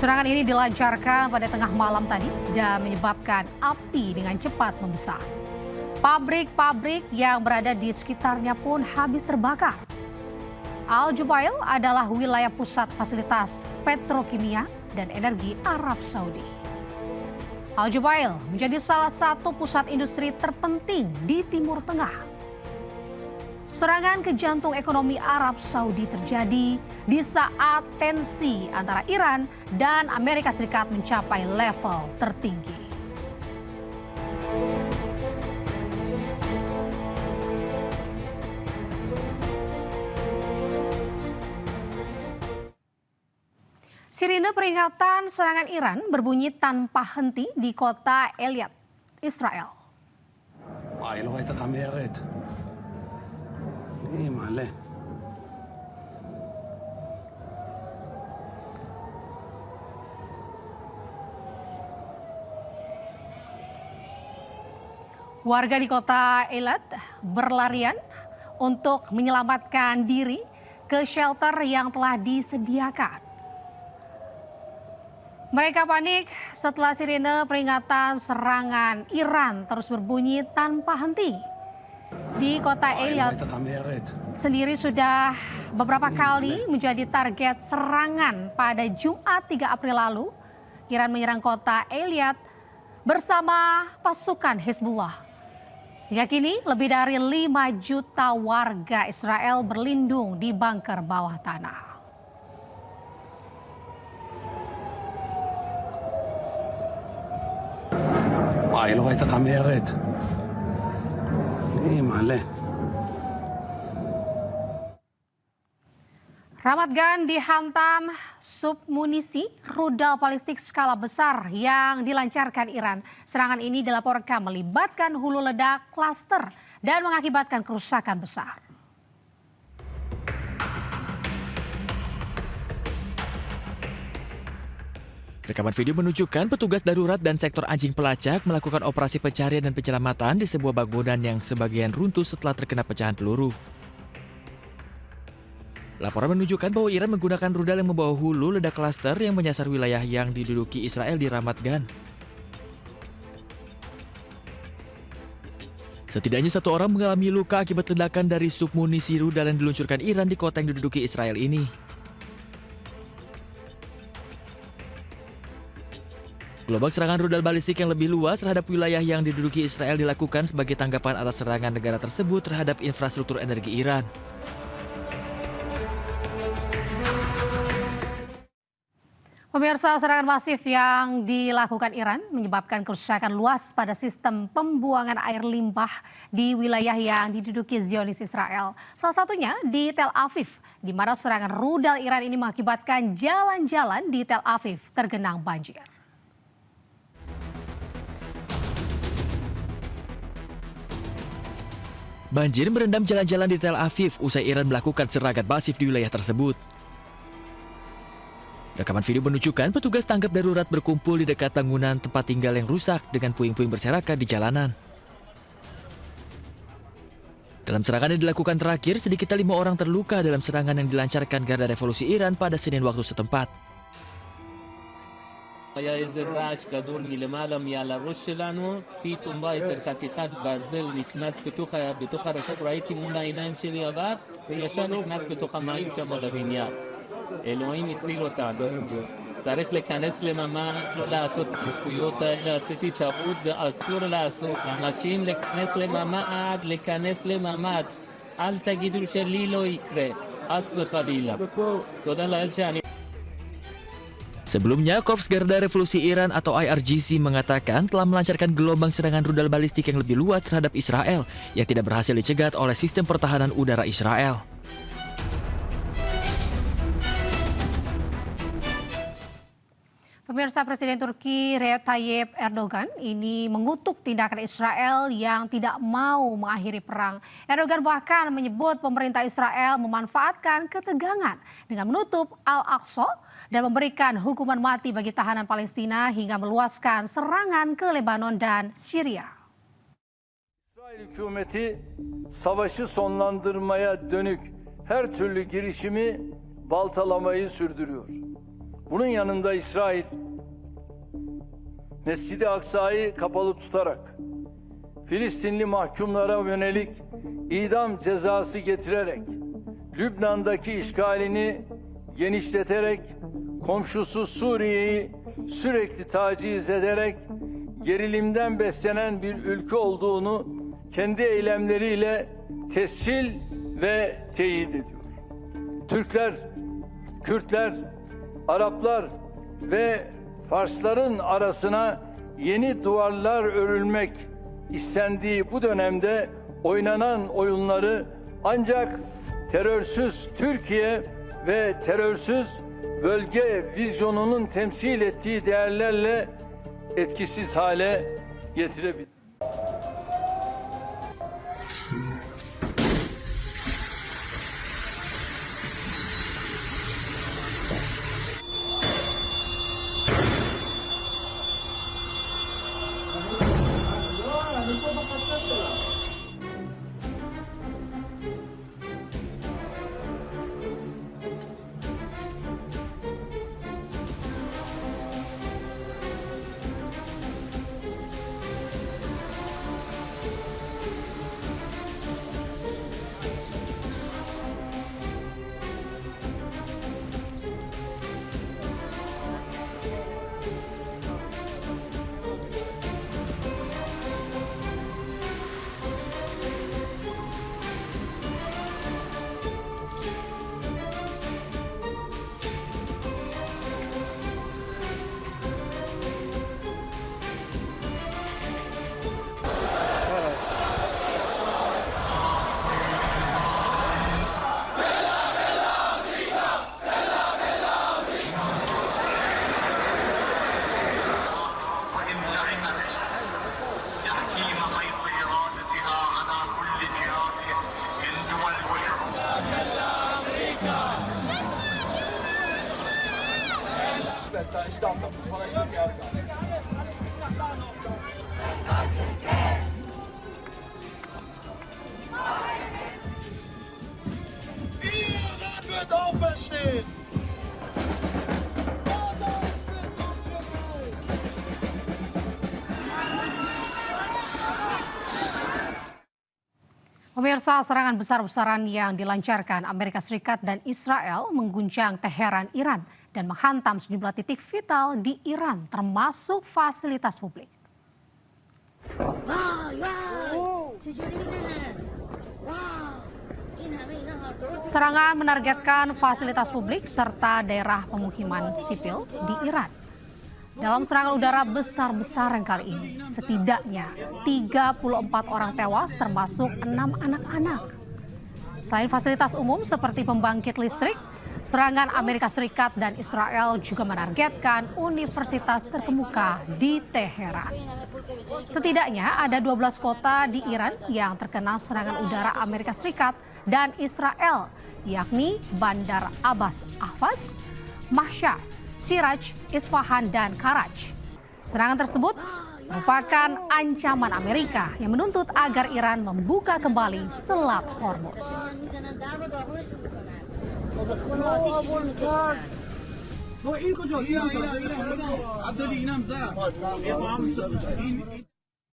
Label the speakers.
Speaker 1: Serangan ini dilancarkan pada tengah malam tadi dan menyebabkan api dengan cepat membesar. Pabrik-pabrik yang berada di sekitarnya pun habis terbakar. Al-Jubail adalah wilayah pusat fasilitas petrokimia dan energi Arab Saudi. Al-Jubail menjadi salah satu pusat industri terpenting di Timur Tengah. Serangan ke jantung ekonomi Arab Saudi terjadi di saat tensi antara Iran dan Amerika Serikat mencapai level tertinggi. Sirine peringatan serangan Iran berbunyi tanpa henti di kota Eilat, Israel.
Speaker 2: וואי, לא ראית את המרד. מלא.
Speaker 1: Warga di kota Eilat berlarian untuk menyelamatkan diri ke shelter yang telah disediakan. Mereka panik setelah sirine peringatan serangan Iran terus berbunyi tanpa henti. Di kota Eilat sendiri sudah beberapa kali menjadi target serangan. Pada Jumat 3 April lalu, Iran menyerang kota Eilat bersama pasukan Hizbullah. Hingga kini lebih dari 5 juta warga Israel berlindung di bunker bawah tanah.
Speaker 2: וואי, לא ראית את המרד. מלא.
Speaker 1: Ramat Gan dihantam submunisi rudal balistik skala besar yang dilancarkan Iran. Serangan ini dilaporkan melibatkan hulu ledak klaster dan mengakibatkan kerusakan besar.
Speaker 3: Rekaman video menunjukkan petugas darurat dan sektor anjing pelacak melakukan operasi pencarian dan penyelamatan di sebuah bangunan yang sebagian runtuh setelah terkena pecahan peluru. Laporan menunjukkan bahwa Iran menggunakan rudal yang membawa hulu ledak klaster yang menyasar wilayah yang diduduki Israel di Ramat Gan. Setidaknya 1 orang mengalami luka akibat ledakan dari submunisi rudal yang diluncurkan Iran di kota yang diduduki Israel ini. Gelombang serangan rudal balistik yang lebih luas terhadap wilayah yang diduduki Israel dilakukan sebagai tanggapan atas serangan negara tersebut terhadap infrastruktur energi Iran.
Speaker 1: Pemirsa, serangan masif yang dilakukan Iran menyebabkan kerusakan luas pada sistem pembuangan air limbah di wilayah yang diduduki Zionis Israel. Salah satunya di Tel Aviv, di mana serangan rudal Iran ini mengakibatkan jalan-jalan di Tel Aviv tergenang banjir.
Speaker 3: Banjir merendam jalan-jalan di Tel Aviv usai Iran melakukan serangan masif di wilayah tersebut. Rekaman video menunjukkan petugas tanggap darurat berkumpul di dekat bangunan tempat tinggal yang rusak dengan puing-puing berserakan di jalanan. Dalam serangan yang dilakukan terakhir, sedikitnya 5 orang terluka dalam serangan yang dilancarkan Garda Revolusi Iran pada Senin waktu setempat.
Speaker 4: היה איזה רעש גדול מלמעלה מעל הראש שלנו, פתאום בא איזה חתיכת ברזל נכנס בתוך הרשת, ראיתי מול העיניים שלי עבר, וישר נכנס בתוך המים שם לבניין. אלוהים הציל אותנו. צריך להיכנס לממ"ד, לא לעשות את השטויות האלה, עשיתי תשבות ואסור לעשות. אנשים להיכנס לממ"ד, אל תגידו שלי לא יקרה, חס וחלילה. תודה לאל שאני...
Speaker 3: Sebelumnya, Korps Garda Revolusi Iran atau IRGC mengatakan telah melancarkan gelombang serangan rudal balistik yang lebih luas terhadap Israel yang tidak berhasil dicegat oleh sistem pertahanan udara Israel.
Speaker 1: Pemirsa, Presiden Turki Recep Tayyip Erdogan ini mengutuk tindakan Israel yang tidak mau mengakhiri perang. Erdogan bahkan menyebut pemerintah Israel memanfaatkan ketegangan dengan menutup Al-Aqsa dan memberikan hukuman mati bagi tahanan Palestina hingga meluaskan serangan ke Lebanon dan Syria.
Speaker 5: İsrail hükümeti savaşı sonlandırmaya dönük her türlü girişimi baltalamayı sürdürüyor. Bunun yanında İsrail, Mescid-i Aksa'yı kapalı tutarak, Filistinli mahkumlara yönelik idam cezası getirerek, Lübnan'daki işgalini genişleterek, komşusu Suriye'yi sürekli taciz ederek, gerilimden beslenen bir ülke olduğunu kendi eylemleriyle tescil ve teyit ediyor. Türkler, Kürtler, Araplar ve Farsların arasına yeni duvarlar örülmek istendiği bu dönemde oynanan oyunları ancak terörsüz Türkiye ve terörsüz bölge vizyonunun temsil ettiği değerlerle etkisiz hale getirebilir.
Speaker 1: Pemirsa, serangan besar-besaran yang dilancarkan Amerika Serikat dan Israel mengguncang Teheran, Iran, dan menghantam sejumlah titik vital di Iran, termasuk fasilitas publik. Serangan menargetkan fasilitas publik serta daerah pemukiman sipil di Iran. Dalam serangan udara besar-besaran kali ini, setidaknya 34 orang tewas termasuk 6 anak-anak. Selain fasilitas umum seperti pembangkit listrik, serangan Amerika Serikat dan Israel juga menargetkan universitas terkemuka di Teheran. Setidaknya ada 12 kota di Iran yang terkena serangan udara Amerika Serikat dan Israel, yakni Bandar Abbas Ahvaz, Mashhad, Siraj, Isfahan, dan Karaj. Serangan tersebut merupakan ancaman Amerika yang menuntut agar Iran membuka kembali Selat Hormuz.
Speaker 6: ما این کجا؟ این عبدالی اینم زد